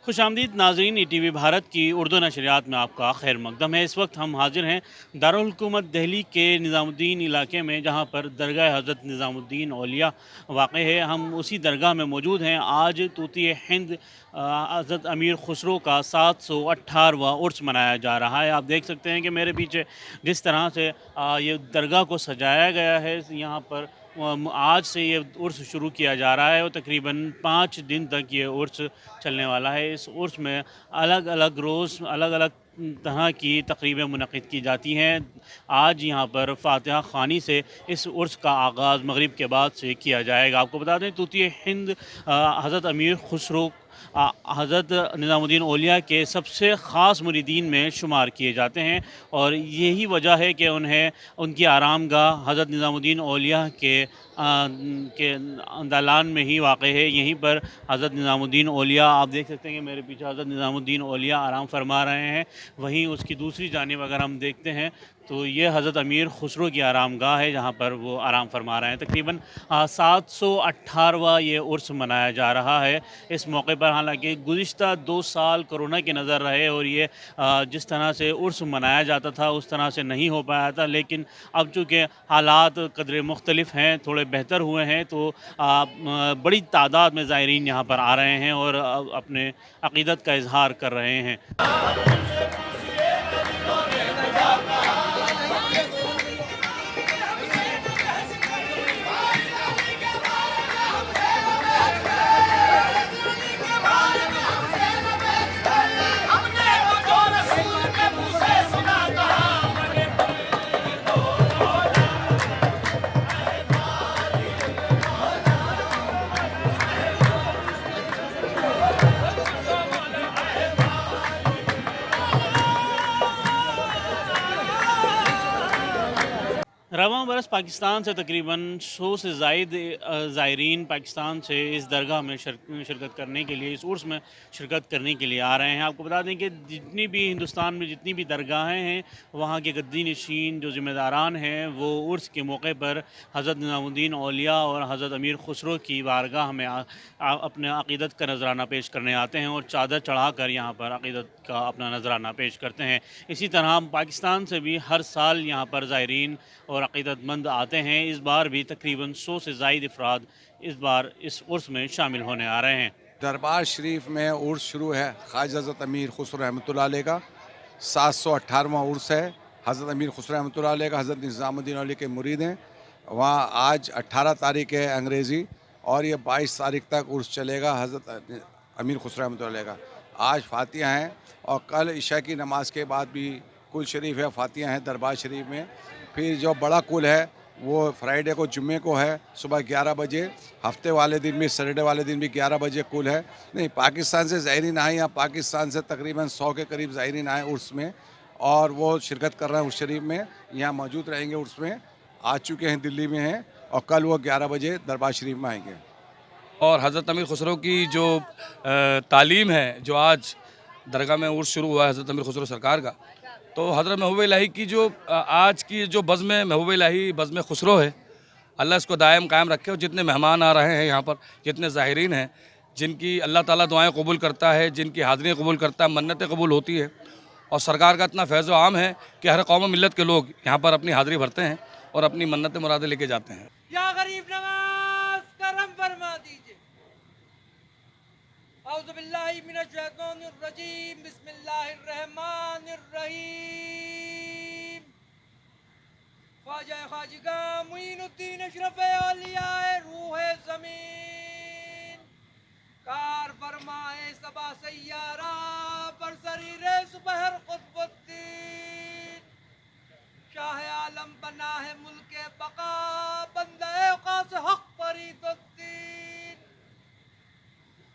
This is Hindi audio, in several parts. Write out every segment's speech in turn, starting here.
खुशामदीद नाज़रीन, ईटीवी भारत की उर्दू नशरियात में आपका खैर मकदम है। इस वक्त हम हाजिर हैं दारुल हुकूमत दिल्ली के निज़ामुद्दीन इलाके में, जहाँ पर दरगाह हज़रत निज़ामुद्दीन औलिया वाक़ है। हम उसी दरगाह में मौजूद हैं। आज तूती हिंद हज़रत अमीर खुसरो का 718वां उर्स मनाया जा रहा है। आप देख सकते हैं कि मेरे पीछे जिस तरह से ये दरगाह को सजाया गया है, यहाँ पर आज से ये उर्स शुरू किया जा रहा है और तकरीबन 5 दिन तक ये उर्स चलने वाला है। इस उर्स में अलग अलग रोज़ अलग अलग तरह की तकरीबें मुनक़िद की जाती हैं। आज यहाँ पर फ़ातिहा ख़्वानी से इस उर्स का आगाज़ मगरिब के बाद से किया जाएगा। आपको बता दें, तूती हिंद हज़रत अमीर खुसरो हज़रत निज़ामुद्दीन औलिया के सबसे ख़ास मुरीदीन में शुमार किए जाते हैं और यही वजह है कि उन्हें उनकी आरामगाह हज़रत निज़ामुद्दीन औलिया के दालान में ही वाक़ है। यहीं पर हज़रत निज़ामुद्दीन औलिया, आप देख सकते हैं कि मेरे पीछे हज़रत निज़ामुद्दीन औलिया आराम फरमा रहे हैं। वहीं उसकी दूसरी जानिब अगर हम देखते हैं तो ये हज़रत अमीर खुसरो की आरामगाह है, जहाँ पर वो आराम फरमा रहे हैं। तकरीबन 718वां ये उर्स मनाया जा रहा है। इस मौके पर हालांकि गुज़िश्ता 2 साल कोरोना के नज़र रहे और ये जिस तरह से उर्स मनाया जाता था उस तरह से नहीं हो पाया था, लेकिन अब चूँकि हालात कदरे मुख्तलिफ हैं, थोड़े बेहतर हुए हैं, तो बड़ी तादाद में ज़ायरीन यहाँ पर आ रहे हैं और अपने अक़ीदत का इज़हार कर रहे हैं। रवां बरस पाकिस्तान से तकरीबन 100 से ज़ायद ज़ायरीन पाकिस्तान से इस दरगाह में शिरकत करने के लिए, इस उर्स में शिरकत करने के लिए आ रहे हैं। आपको बता दें कि जितनी भी हिंदुस्तान में जितनी भी दरगाहें हैं, वहाँ के गद्दी नशीन जो ज़िम्मेदारान हैं, वो उर्स के मौके पर हज़रत निज़ामुद्दीन औलिया और हज़रत अमीर खुसरो की बारगाह में अपने अक़ीदत का नज़राना पेश करने आते हैं और चादर चढ़ा कर यहाँ पर अक़ीदत का अपना नज़राना पेश करते हैं। इसी तरह पाकिस्तान से भी हर साल यहाँ पर ज़ायरीन और अक़ीदतमंद आते हैं। इस बार भी तकरीबन 100 से ज़ायद अफराद इस बार इस उर्स में शामिल होने आ रहे हैं। दरबार शरीफ में उर्स शुरू है। ख्वाजा हज़रत अमीर खुसरो रहमतुल्लाह अलैह का 718वां उर्स है। हज़रत अमीर खुसरो रहमतुल्लाह अलैह का हज़रत निज़ामुद्दीन औलिया के मुरीद हैं। वहाँ आज 18 तारीख है अंग्रेज़ी, और ये 22 तारीख तक उर्स चलेगा हज़रत अमीर खुसरो रहमतुल्लाह अलैह का। आज फ़ातिहा हैं और कल इशा की नमाज के बाद भी कुल शरीफ है, फ़ातिहा हैं दरबार शरीफ में। फिर जो बड़ा कुल है वो फ्राइडे को, जुम्मे को है सुबह 11 बजे। हफ्ते वाले दिन भी, सैटरडे वाले दिन भी 11 बजे कुल है। नहीं, पाकिस्तान से ज़ायरीन आए, यहाँ पाकिस्तान से तकरीबन 100 के करीब ज़ायरीन आए उर्स में, और वो शिरकत कर रहे हैं उर्स शरीफ में, यहाँ मौजूद रहेंगे उर्स में। आ चुके हैं, दिल्ली में हैं, और कल वो 11 बजे दरबार शरीफ में आएंगे। और हज़रत अमीर खुसरो की जो तालीम है, जो आज दरगाह में उर्स शुरू हुआ है हज़रत अमीर खुसरो सरकार का, तो हज़रत महबूब इलाही की जो आज की जो बज़्म महबूब इलाही बज़्म खुसरो है, अल्लाह इसको दायम कायम रखे। और जितने मेहमान आ रहे हैं यहाँ पर, जितने ज़ाहिरीन हैं, जिनकी अल्लाह ताला दुआएं कबूल करता है, जिनकी हाज़िरी कबूल करता है, मन्नतें कबूल होती है, और सरकार का इतना फैज़ आम है कि हर कौम मिल्लत के लोग यहाँ पर अपनी हाज़िरी भरते हैं और अपनी मन्नतें मुरादें लेके जाते हैं। या गरीब नवाज करम फरमा दीजिए। औज़ु बिल्लाहि मिनश शैतानिर रजीम, बिस्मिल्लाहिर रहमानिर रहीम। ख्वाजा खाजिगा मुईनुद्दीन अशरफ औलियाए रूहे ज़मीन, कार फरमाए सबा सैयारा पर सरीरे सुबहर क़ुतबुद्दीन। शाह आलम बना है मुल्के बका, बंदे क़ास हक़ फरीदुद्दीन।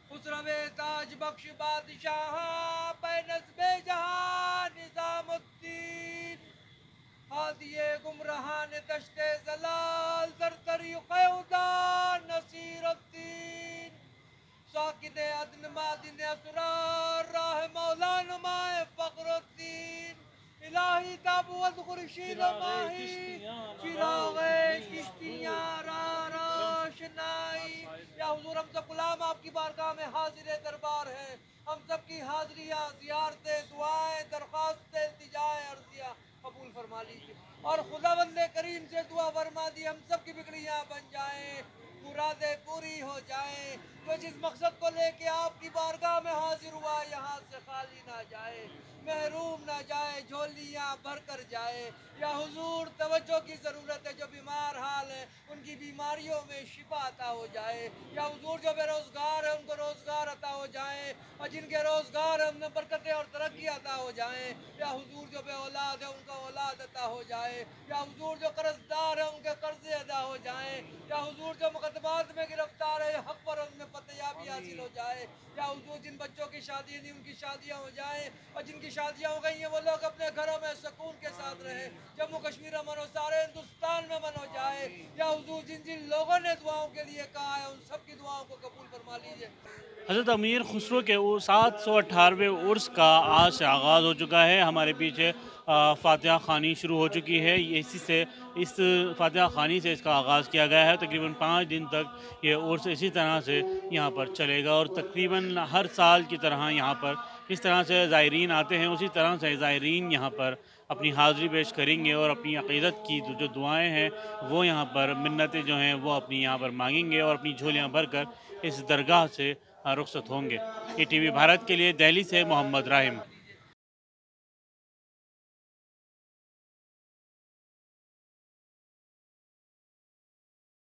खुसरवे ताज बख्श बादशाह पे नज़्बे जहां निज़ामुद्दीन। हादिये गुमराहान दश्ते ज़लाल ज़रदरी क़ौदा नसीरुद्दीन। साकिने अदन मादिन असरार राह मौला नुमाए फ़ख्रुद्दीन। इलाही ताबूत खुर्शीद माही चिराग़े चिश्तियाँ रा रोशनाई। या हुज़ूर हमसे गुलाम आपकी बारगाह में हाज़िर दरबार है। हम सब की हाजिरियाँ, ज़ियारतें, दुआएं, दरख्वास्तें, इल्तिजाएं, अर्ज़ियाँ कबूल फरमा लीजिए और खुदावंद करीम से दुआ फरमा दी हम सब की बिगड़ियाँ बन जाएं, मुरादें पूरी हो जाएं। तो जिस मकसद को लेके आपकी बारगाह में हाजिर हुआ यहाँ से खाली ना जाए, महरूम ना जाए, झोलियाँ भर कर जाए। या हुजूर तवज्जो की ज़रूरत है, जो बीमार हाल है उनकी बीमारियों में शिफा अता हो जाए। या हुजूर जो बेरोज़गार है उनको रोज़गार अता हो जाए और जिनके रोज़गार है उनमें बरकतें और तरक्की अता हो जाए। या हुजूर जो बे औलाद है उनको औलाद अता हो जाए। या हुजूर जो कर्जदार है उनके कर्जे अदा हो जाए। या हुजूर जो मुकदमात में गिरफ्तार है हक पर उनमें फतेयाबी हासिल हो जाए। या हुजूर जिन बच्चों की शादी नहीं उनकी शादियाँ हो जाएँ और जिनकी शादियाँ हो गई हैं वो लोग अपने घरों में सुकून के साथ रहें। जम्मू कश्मीर अमन हो, सारे हिंदुस्तान में अमन हो जाए। या हुजूर जिन जिन लोगों ने दुआओं के लिए कहा है उन सब की दुआओं को कबूल फरमा लीजिए। हज़रत अमीर खुसरो के 718वें उर्स का आज से आगाज़ हो चुका है। हमारे पीछे फातिहा ख़्वानी शुरू हो चुकी है। इसी से इस फातिहा ख़्वानी से इसका आगाज़ किया गया है। तकरीबन 5 दिन तक ये उर्स इसी तरह से यहाँ पर चलेगा और तकरीबन हर साल की तरह यहाँ पर इस तरह से ज़ायरीन आते हैं, उसी तरह से ज़ायरीन यहाँ पर अपनी हाज़िरी पेश करेंगे और अपनी अक़ीदत की जो दुआएँ हैं वो यहाँ पर मिन्नतें जो हैं वो अपनी यहाँ पर मांगेंगे और अपनी झोलियाँ भर कर इस दरगाह से रुखसत होंगे। ईटीवी भारत के लिए दिल्ली से मोहम्मद राहिम।